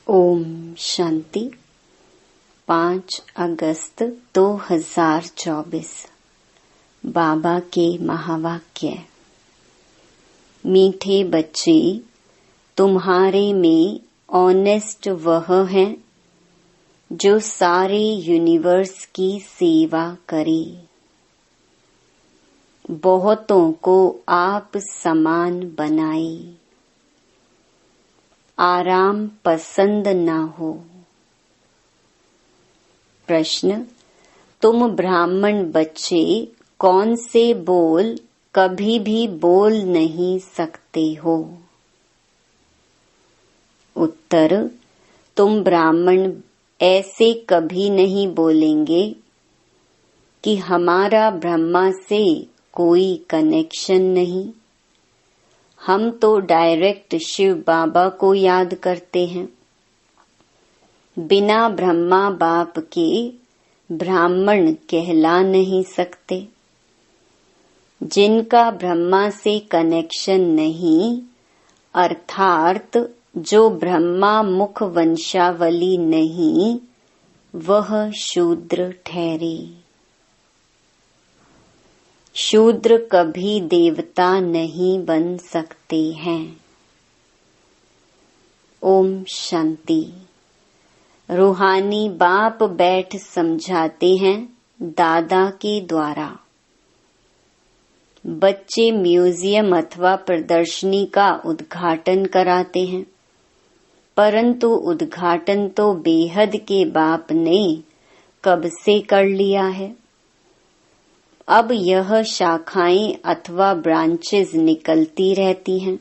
ओम शांति। 5 अगस्त 2024 बाबा के महावाक्य। मीठे बच्चे, तुम्हारे में ऑनेस्ट वह है जो सारे यूनिवर्स की सेवा करे। बहुतों को आप समान बनाए। आराम पसंद न हो। प्रश्न, तुम ब्राह्मण बच्चे कौन से बोल कभी भी बोल नहीं सकते हो? उत्तर, तुम ब्राह्मण ऐसे कभी नहीं बोलेंगे कि हमारा ब्रह्मा से कोई कनेक्शन नहीं। हम तो डायरेक्ट शिव बाबा को याद करते हैं। बिना ब्रह्मा बाप के ब्राह्मण कहला नहीं सकते। जिनका ब्रह्मा से कनेक्शन नहीं, अर्थात जो ब्रह्मा मुख वंशावली नहीं, वह शूद्र ठहरे। शूद्र कभी देवता नहीं बन सकते हैं। ओम शांति। रूहानी बाप बैठ समझाते हैं दादा के द्वारा। बच्चे म्यूजियम अथवा प्रदर्शनी का उद्घाटन कराते हैं, परंतु उद्घाटन तो बेहद के बाप ने कब से कर लिया है। अब यह शाखाएं अथवा ब्रांचेस निकलती रहती हैं।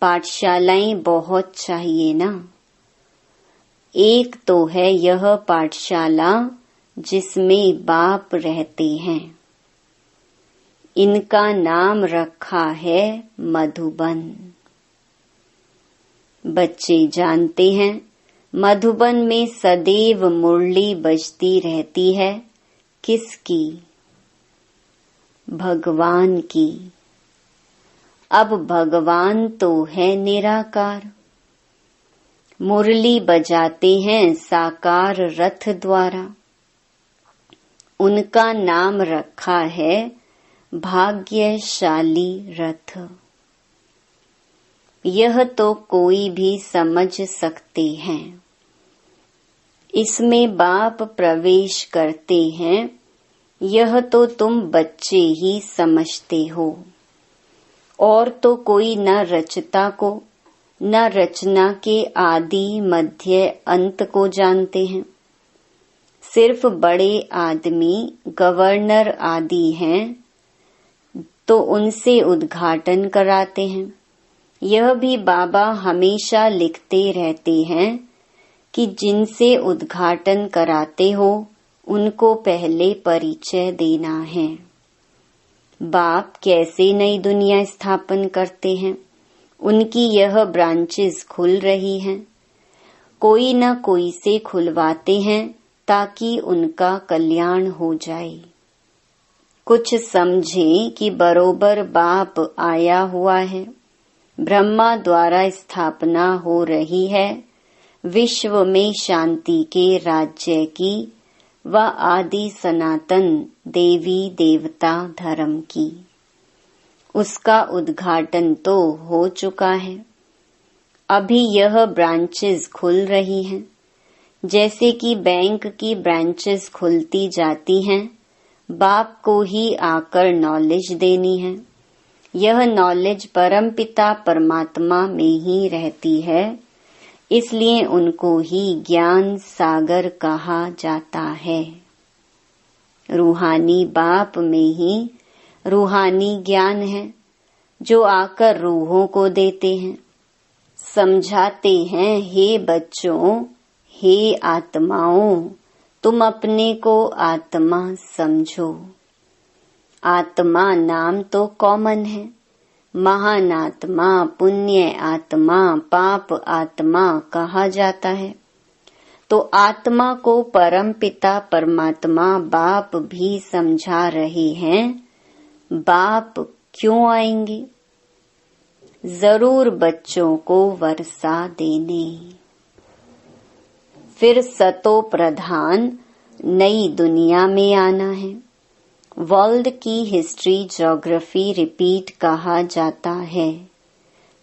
पाठशालाएं बहुत चाहिए ना। एक तो है यह पाठशाला जिसमें बाप रहते हैं। इनका नाम रखा है मधुबन। बच्चे जानते हैं मधुबन में सदैव मुरली बजती रहती है। किसकी? भगवान की। अब भगवान तो है निराकार। मुरली बजाते हैं साकार रथ द्वारा। उनका नाम रखा है भाग्यशाली रथ। यह तो कोई भी समझ सकते हैं। इसमें बाप प्रवेश करते हैं, यह तो तुम बच्चे ही समझते हो। और तो कोई न रचता को न रचना के आदि मध्य अंत को जानते हैं। सिर्फ बड़े आदमी गवर्नर आदि हैं तो उनसे उद्घाटन कराते हैं। यह भी बाबा हमेशा लिखते रहते हैं कि जिनसे उद्घाटन कराते हो उनको पहले परिचय देना है। बाप कैसे नई दुनिया स्थापन करते हैं, उनकी यह ब्रांचेस खुल रही हैं। कोई न कोई से खुलवाते हैं ताकि उनका कल्याण हो जाए। कुछ समझें कि बरोबर बाप आया हुआ है। ब्रह्मा द्वारा स्थापना हो रही है विश्व में शांति के राज्य की व आदि सनातन देवी देवता धर्म की। उसका उद्घाटन तो हो चुका है। अभी यह ब्रांचेस खुल रही हैं। जैसे कि बैंक की ब्रांचेस खुलती जाती हैं, बाप को ही आकर नॉलेज देनी है। यह नॉलेज परमपिता परमात्मा में ही रहती है, इसलिए उनको ही ज्ञान सागर कहा जाता है। रूहानी बाप में ही रूहानी ज्ञान है जो आकर रूहों को देते हैं। समझाते हैं, हे बच्चों, हे आत्माओं, तुम अपने को आत्मा समझो। आत्मा नाम तो कॉमन है। महान आत्मा, पुण्य आत्मा, पाप आत्मा कहा जाता है। तो आत्मा को परमपिता परमात्मा बाप भी समझा रहे हैं। बाप क्यों आएंगे? जरूर बच्चों को वर्षा देने। फिर सतो प्रधान नई दुनिया में आना है। वर्ल्ड की हिस्ट्री ज्योग्राफी रिपीट कहा जाता है।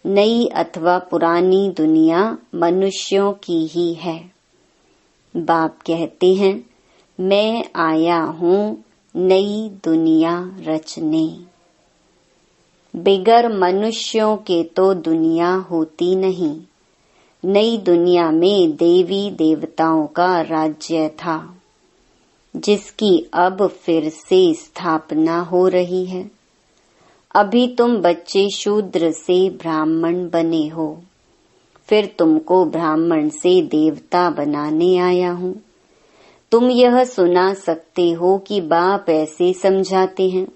नई अथवा पुरानी दुनिया मनुष्यों की ही है। बाप कहते हैं, मैं आया हूँ नई दुनिया रचने। बिगर मनुष्यों के तो दुनिया होती नहीं। नई दुनिया में देवी देवताओं का राज्य था, जिसकी अब फिर से स्थापना हो रही है। अभी तुम बच्चे शूद्र से ब्राह्मण बने हो, फिर तुमको ब्राह्मण से देवता बनाने आया हूँ। तुम यह सुना सकते हो कि बाप ऐसे समझाते हैं।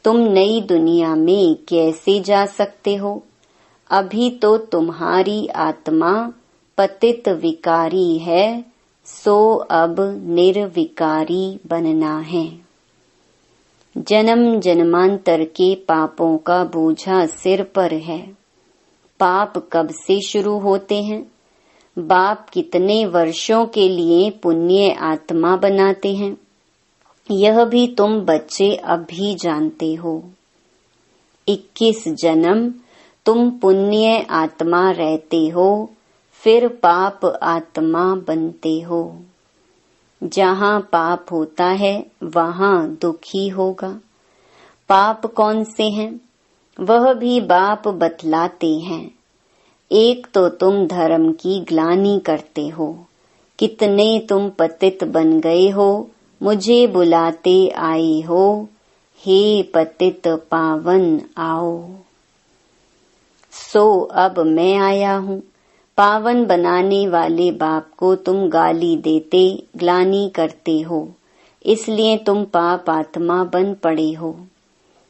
तुम नई दुनिया में कैसे जा सकते हो? अभी तो तुम्हारी आत्मा पतित विकारी है, सो अब निर्विकारी बनना है। जन्म जन्मांतर के पापों का बोझा सिर पर है। पाप कब से शुरू होते हैं? बाप कितने वर्षों के लिए पुण्य आत्मा बनाते हैं, यह भी तुम बच्चे अभी जानते हो। 21 जन्म तुम पुण्य आत्मा रहते हो, फिर पाप आत्मा बनते हो। जहाँ पाप होता है वहाँ दुखी होगा। पाप कौन से हैं, वह भी बाप बतलाते हैं। एक तो तुम धर्म की ग्लानि करते हो। कितने तुम पतित बन गए हो, मुझे बुलाते आए हो। हे पतित पावन आओ। सो अब मैं आया हूँ। पावन बनाने वाले बाप को तुम गाली देते, ग्लानि करते हो, इसलिए तुम पाप आत्मा बन पड़े हो।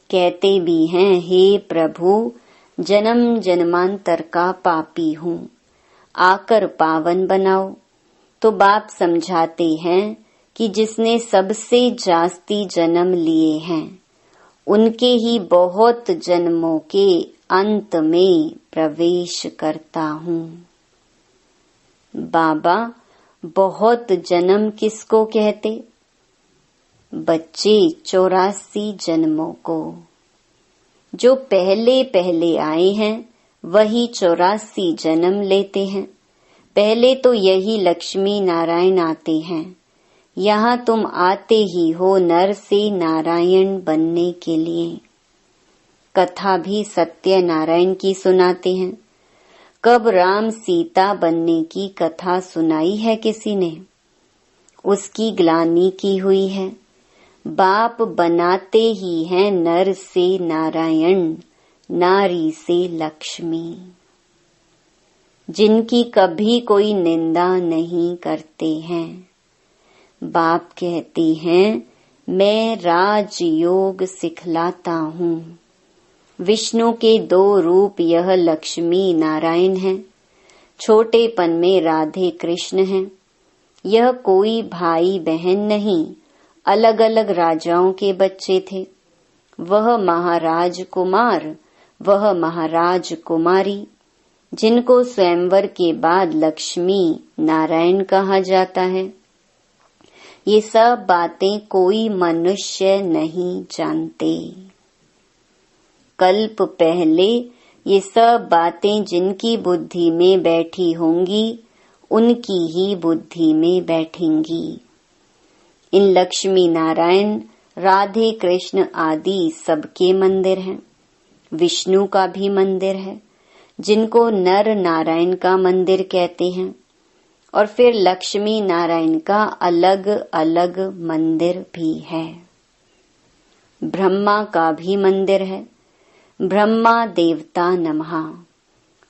कहते भी हैं, हे प्रभु, जन्म जन्मांतर का पापी हूँ, आकर पावन बनाओ। तो बाप समझाते हैं कि जिसने सबसे जास्ती जन्म लिए हैं, उनके ही बहुत जन्मों के अंत में प्रवेश करता हूँ। बाबा, बहुत जन्म किसको कहते? बच्चे 84 जन्मों को। जो पहले पहले आए हैं वही 84 जन्म लेते हैं। पहले तो यही लक्ष्मी नारायण आते हैं। यहाँ तुम आते ही हो नर से नारायण बनने के लिए। कथा भी सत्य नारायण की सुनाते हैं। कब राम सीता बनने की कथा सुनाई है किसी ने? उसकी ग्लानि की हुई है। बाप बनाते ही हैं नर से नारायण, नारी से लक्ष्मी, जिनकी कभी कोई निंदा नहीं करते हैं। बाप कहते हैं, मैं राजयोग सिखलाता हूँ। विष्णु के 2 रूप यह लक्ष्मी नारायण हैं। छोटेपन में राधे कृष्ण हैं। यह कोई भाई बहन नहीं, अलग अलग राजाओं के बच्चे थे। वह महाराज कुमार, वह महाराज कुमारी, जिनको स्वयंवर के बाद लक्ष्मी नारायण कहा जाता है। ये सब बातें कोई मनुष्य नहीं जानते। कल्प पहले ये सब बातें जिनकी बुद्धि में बैठी होंगी, उनकी ही बुद्धि में बैठेंगी। इन लक्ष्मी नारायण, राधे कृष्ण आदि सबके मंदिर हैं। विष्णु का भी मंदिर है, जिनको नर नारायण का मंदिर कहते हैं। और फिर लक्ष्मी नारायण का अलग अलग मंदिर भी है। ब्रह्मा का भी मंदिर है। ब्रह्मा देवता नमः।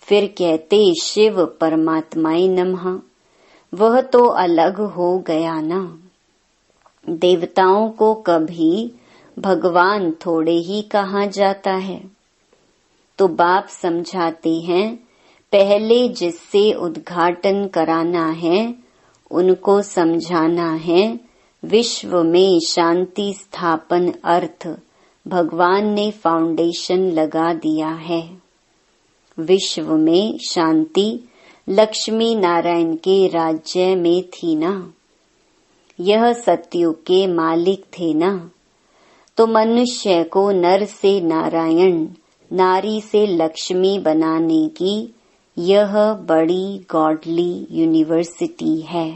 फिर कहते शिव परमात्माय नमः। वह तो अलग हो गया ना। देवताओं को कभी भगवान थोड़े ही कहा जाता है। तो बाप समझाते हैं, पहले जिससे उद्घाटन कराना है उनको समझाना है। विश्व में शांति स्थापन अर्थ भगवान ने फाउंडेशन लगा दिया है। विश्व में शांति लक्ष्मी नारायण के राज्य में थी ना, यह सतयुग के मालिक थे ना, तो मनुष्य को नर से नारायण, नारी से लक्ष्मी बनाने की यह बड़ी गॉडली यूनिवर्सिटी है,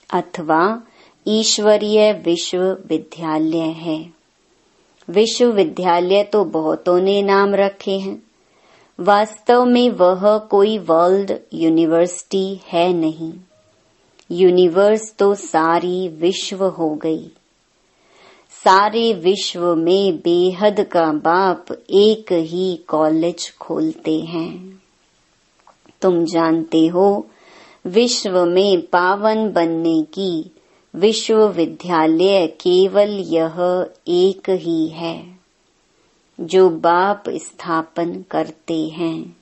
अथवा ईश्वरीय विश्वविद्यालय है। विश्वविद्यालय तो बहुतों ने नाम रखे हैं, वास्तव में वह कोई वर्ल्ड यूनिवर्सिटी है नहीं। यूनिवर्स तो सारी विश्व हो गई। सारे विश्व में बेहद का बाप एक ही कॉलेज खोलते हैं। तुम जानते हो, विश्व में पावन बनने की विश्वविद्यालय केवल यह एक ही है, जो बाप स्थापन करते हैं।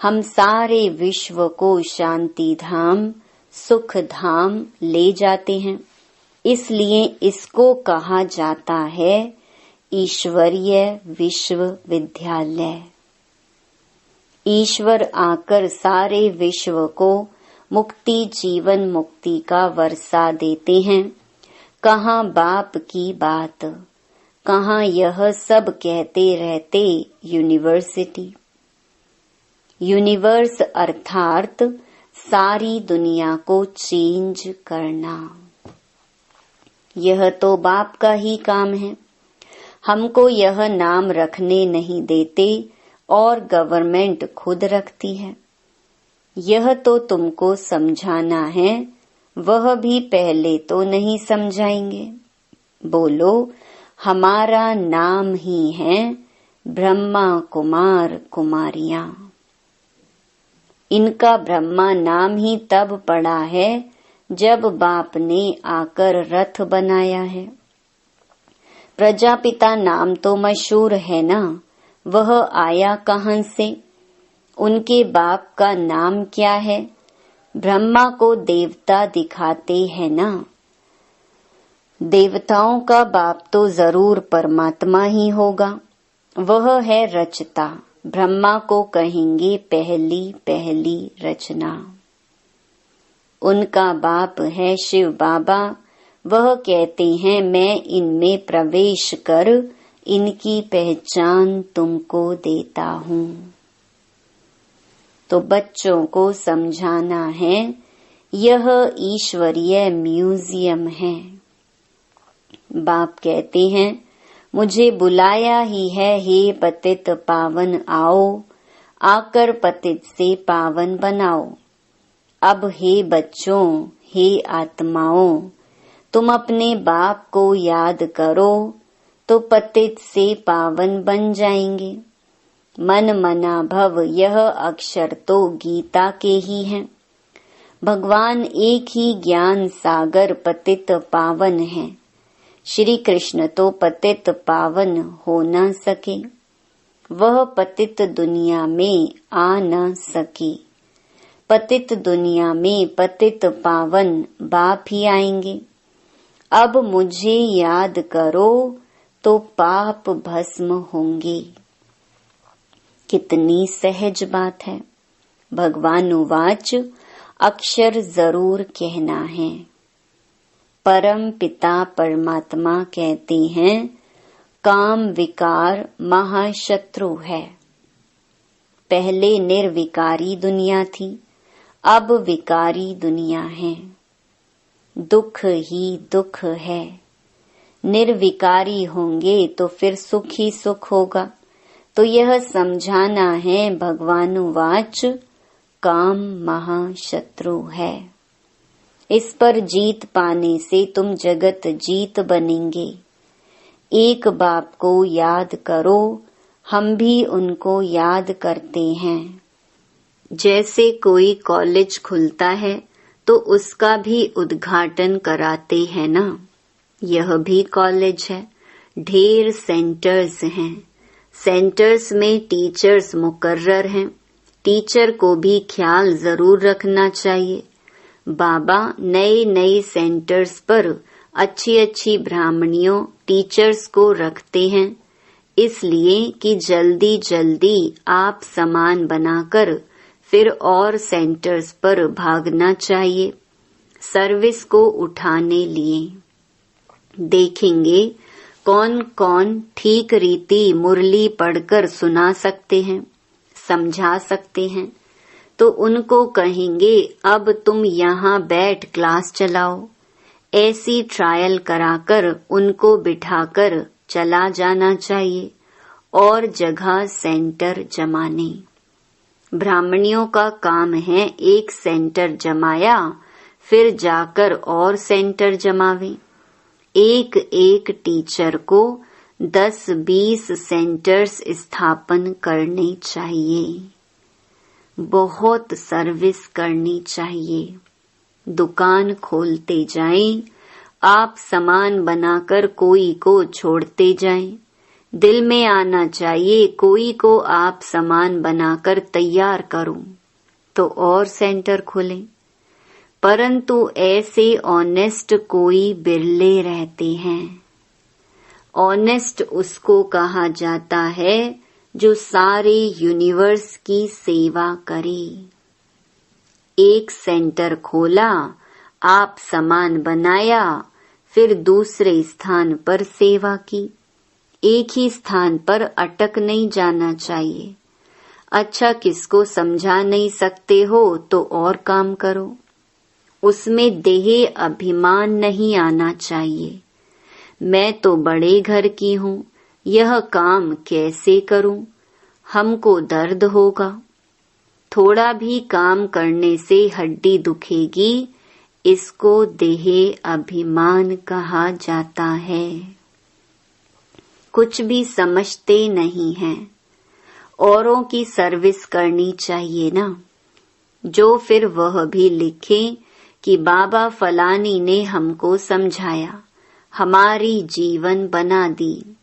हम सारे विश्व को शांति धाम, सुख धाम ले जाते हैं, इसलिए इसको कहा जाता है ईश्वरीय विश्वविद्यालय। ईश्वर आकर सारे विश्व को मुक्ति, जीवन मुक्ति का वर्षा देते हैं। कहाँ बाप की बात, कहाँ यह सब कहते रहते यूनिवर्सिटी। यूनिवर्स अर्थात सारी दुनिया को चेंज करना, यह तो बाप का ही काम है। हमको यह नाम रखने नहीं देते और गवर्नमेंट खुद रखती है। यह तो तुमको समझाना है, वह भी पहले तो नहीं समझाएंगे। बोलो, हमारा नाम ही है ब्रह्मा कुमार कुमारियां। इनका ब्रह्मा नाम ही तब पड़ा है जब बाप ने आकर रथ बनाया है। प्रजापिता नाम तो मशहूर है ना, वह आया कहां से? उनके बाप का नाम क्या है? ब्रह्मा को देवता दिखाते हैं ना। देवताओं का बाप तो जरूर परमात्मा ही होगा, वह है रचता। ब्रह्मा को कहेंगे पहली पहली रचना। उनका बाप है शिव बाबा, वह कहते हैं मैं इनमें प्रवेश कर इनकी पहचान तुमको देता हूँ। तो बच्चों को समझाना है, यह ईश्वरीय म्यूजियम है। बाप कहते हैं मुझे बुलाया ही है, हे पतित पावन आओ, आकर पतित से पावन बनाओ। अब हे बच्चों, हे आत्माओं, तुम अपने बाप को याद करो तो पतित से पावन बन जाएंगे। मन मना भव, यह अक्षर तो गीता के ही हैं। भगवान एक ही ज्ञान सागर पतित पावन है। श्री कृष्ण तो पतित पावन हो न सके, वह पतित दुनिया में आ न सके। पतित दुनिया में पतित पावन बाप ही आएंगे। अब मुझे याद करो तो पाप भस्म होंगे। कितनी सहज बात है। भगवान उवाच, अक्षर जरूर कहना है। परम पिता परमात्मा कहते हैं काम विकार महाशत्रु है। पहले निर्विकारी दुनिया थी, अब विकारी दुनिया है। दुख ही दुख है। निर्विकारी होंगे तो फिर सुख ही सुख होगा। तो यह समझाना है भगवान वाच, काम महाशत्रु है। इस पर जीत पाने से तुम जगत जीत बनेंगे। एक बाप को याद करो, हम भी उनको याद करते हैं। जैसे कोई कॉलेज खुलता है तो उसका भी उद्घाटन कराते हैं ना। यह भी कॉलेज है। ढेर सेंटर्स हैं। सेंटर्स में टीचर्स मुकर्रर हैं। टीचर को भी ख्याल जरूर रखना चाहिए। बाबा नए नए सेंटर्स पर अच्छी अच्छी ब्राह्मणियों टीचर्स को रखते हैं, इसलिए कि जल्दी जल्दी आप समान बनाकर फिर और सेंटर्स पर भागना चाहिए सर्विस को उठाने लिए। देखेंगे कौन कौन ठीक रीति मुरली पढ़कर सुना सकते हैं, समझा सकते हैं, तो उनको कहेंगे अब तुम यहाँ बैठ क्लास चलाओ। ऐसी ट्रायल कराकर उनको बिठाकर चला जाना चाहिए और जगह सेंटर जमाने। ब्राह्मणियों का काम है एक सेंटर जमाया फिर जाकर और सेंटर जमावे। एक एक टीचर को 10-20 सेंटर्स स्थापन करने चाहिए। बहुत सर्विस करनी चाहिए। दुकान खोलते जाएं, आप सामान बनाकर कोई को छोड़ते जाएं। दिल में आना चाहिए कोई को आप सामान बनाकर तैयार करूं तो और सेंटर खुलें। परंतु ऐसे ऑनेस्ट कोई बिरले रहते हैं। ऑनेस्ट उसको कहा जाता है जो सारे यूनिवर्स की सेवा करे। एक सेंटर खोला, आप सामान बनाया, फिर दूसरे स्थान पर सेवा की। एक ही स्थान पर अटक नहीं जाना चाहिए। अच्छा किसको समझा नहीं सकते हो तो और काम करो। उसमें देह अभिमान नहीं आना चाहिए। मैं तो बड़े घर की हूँ, यह काम कैसे करूं? हमको दर्द होगा। थोड़ा भी काम करने से हड्डी दुखेगी, इसको देह अभिमान कहा जाता है। कुछ भी समझते नहीं हैं। औरों की सर्विस करनी चाहिए ना। जो फिर वह भी लिखे कि बाबा फलानी ने हमको समझाया, हमारी जीवन बना दी।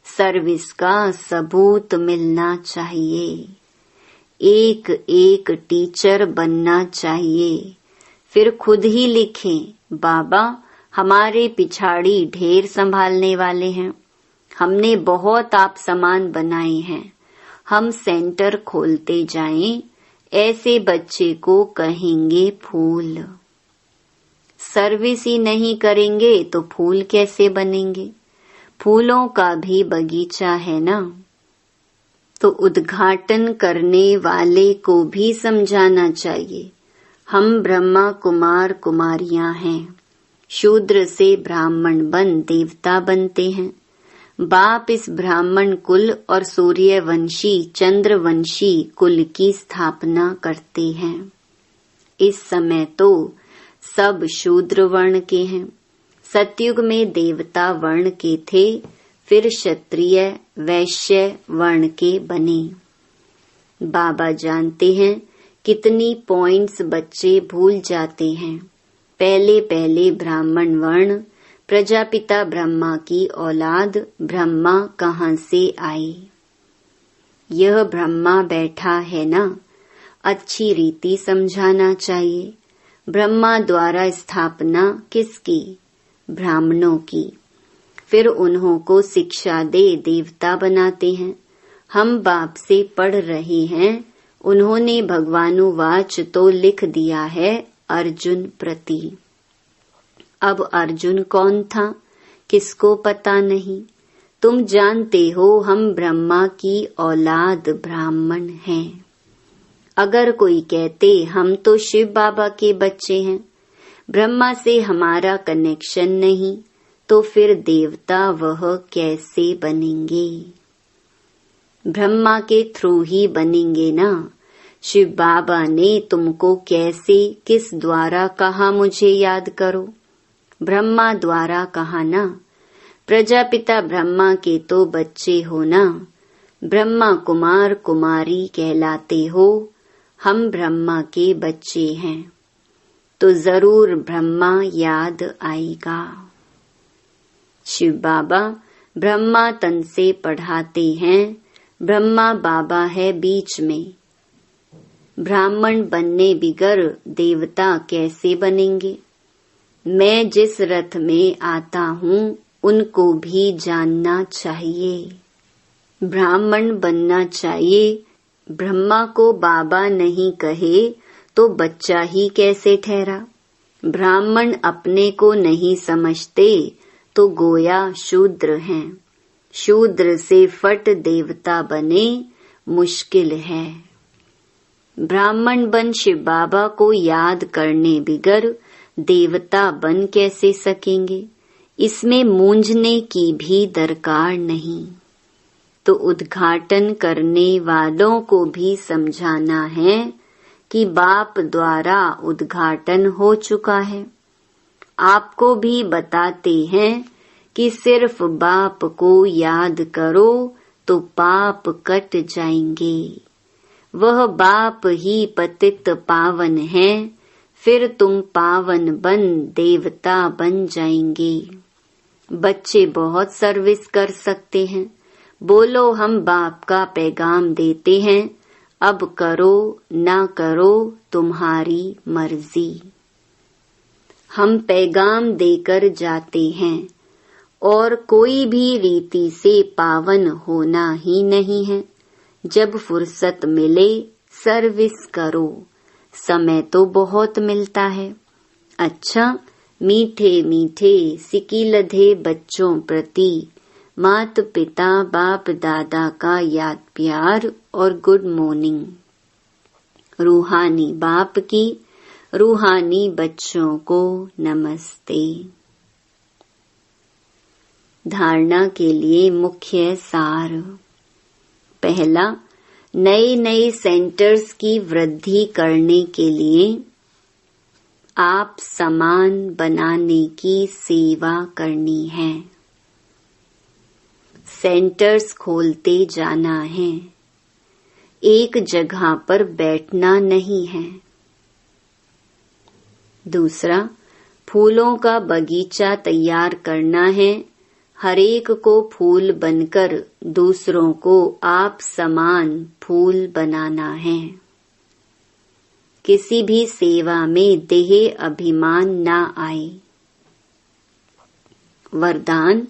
सर्विस का सबूत मिलना चाहिए। एक एक टीचर बनना चाहिए। फिर खुद ही लिखें, बाबा हमारे पिछाड़ी ढेर संभालने वाले हैं। हमने बहुत आप सामान बनाए हैं। हम सेंटर खोलते जाएं, ऐसे बच्चे को कहेंगे फूल। सर्विस ही नहीं करेंगे तो फूल कैसे बनेंगे? फूलों का भी बगीचा है ना। तो उद्घाटन करने वाले को भी समझाना चाहिए, हम ब्रह्मा कुमार कुमारियां हैं। शूद्र से ब्राह्मण बन देवता बनते हैं। बाप इस ब्राह्मण कुल और सूर्यवंशी चंद्रवंशी कुल की स्थापना करते हैं। इस समय तो सब शूद्र वर्ण के हैं। सतयुग में देवता वर्ण के थे, फिर क्षत्रिय वैश्य वर्ण के बने। बाबा जानते हैं कितनी पॉइंट्स बच्चे भूल जाते हैं। पहले पहले ब्राह्मण वर्ण, प्रजापिता ब्रह्मा की औलाद ब्रह्मा कहाँ से आई? यह ब्रह्मा बैठा है ना। अच्छी रीति समझाना चाहिए। ब्रह्मा द्वारा स्थापना किसकी? ब्राह्मणों की। फिर उन्हों को शिक्षा दे देवता बनाते हैं। हम बाप से पढ़ रहे हैं, उन्होंने भगवानुवाच तो लिख दिया है अर्जुन प्रति। अब अर्जुन कौन था किसको पता नहीं। तुम जानते हो हम ब्रह्मा की औलाद ब्राह्मण हैं। अगर कोई कहते हम तो शिव बाबा के बच्चे हैं, ब्रह्मा से हमारा कनेक्शन नहीं, तो फिर देवता वह कैसे बनेंगे? ब्रह्मा के थ्रू ही बनेंगे ना। शिव बाबा ने तुमको कैसे किस द्वारा कहा मुझे याद करो? ब्रह्मा द्वारा कहा ना। प्रजापिता ब्रह्मा के तो बच्चे हो ना। ब्रह्मा कुमार कुमारी कहलाते हो। हम ब्रह्मा के बच्चे हैं तो जरूर ब्रह्मा याद आएगा। शिव बाबा ब्रह्मा तन से पढ़ाते हैं। ब्रह्मा बाबा है बीच में। ब्राह्मण बनने बिगर देवता कैसे बनेंगे? मैं जिस रथ में आता हूँ उनको भी जानना चाहिए। ब्राह्मण बनना चाहिए ब्रह्मा को बाबा नहीं कहे तो बच्चा ही कैसे ठहरा। ब्राह्मण अपने को नहीं समझते तो गोया शूद्र हैं। शूद्र से फट देवता बने मुश्किल है। ब्राह्मण बन शिव बाबा को याद करने बिगर देवता बन कैसे सकेंगे। इसमें मूंझने की भी दरकार नहीं। तो उद्घाटन करने वालों को भी समझाना है कि बाप द्वारा उद्घाटन हो चुका है। आपको भी बताते हैं कि सिर्फ बाप को याद करो तो पाप कट जाएंगे। वह बाप ही पतित पावन है, फिर तुम पावन बन देवता बन जाएंगे। बच्चे बहुत सर्विस कर सकते हैं। बोलो हम बाप का पैगाम देते हैं, अब करो ना करो तुम्हारी मर्जी। हम पैगाम देकर जाते हैं और कोई भी रीति से पावन होना ही नहीं है। जब फुर्सत मिले सर्विस करो, समय तो बहुत मिलता है। अच्छा, मीठे मीठे सिकीलधे बच्चों प्रति मात पिता बाप दादा का याद प्यार और गुड मॉर्निंग। रूहानी बाप की रूहानी बच्चों को नमस्ते। धारणा के लिए मुख्य सार। पहला, नए नए सेंटर्स की वृद्धि करने के लिए आप समान बनाने की सेवा करनी है। सेंटर्स खोलते जाना है, एक जगह पर बैठना नहीं है। दूसरा, फूलों का बगीचा तैयार करना है। हरेक को फूल बनकर दूसरों को आप समान फूल बनाना है। किसी भी सेवा में देह अभिमान ना आए। वरदान,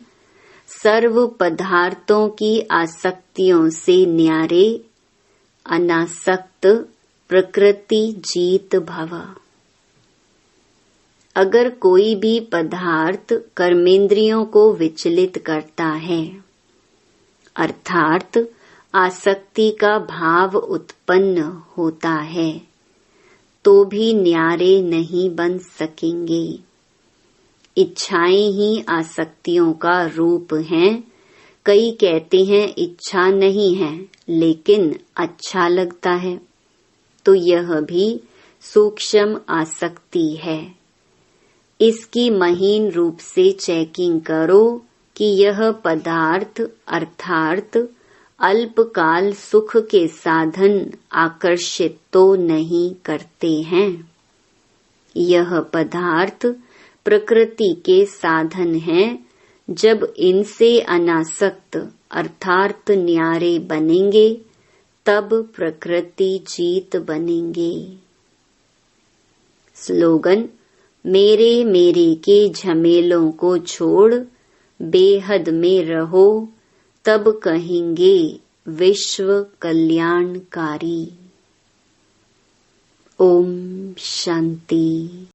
सर्व पदार्थों की आसक्तियों से न्यारे अनासक्त प्रकृति जीत भव। अगर कोई भी पदार्थ कर्मेंद्रियों को विचलित करता है, अर्थात आसक्ति का भाव उत्पन्न होता है, तो भी न्यारे नहीं बन सकेंगे। इच्छाएं ही आसक्तियों का रूप हैं। कई कहते हैं इच्छा नहीं है लेकिन अच्छा लगता है, तो यह भी सूक्ष्म आसक्ति है। इसकी महीन रूप से चेकिंग करो कि यह पदार्थ अर्थात अल्पकाल सुख के साधन आकर्षित तो नहीं करते हैं। यह पदार्थ प्रकृति के साधन हैं। जब इनसे अनासक्त अर्थात न्यारे बनेंगे, तब प्रकृति जीत बनेंगे। स्लोगन, मेरे मेरे के झमेलों को छोड़ बेहद में रहो, तब कहेंगे विश्व कल्याणकारी। ओम शांति।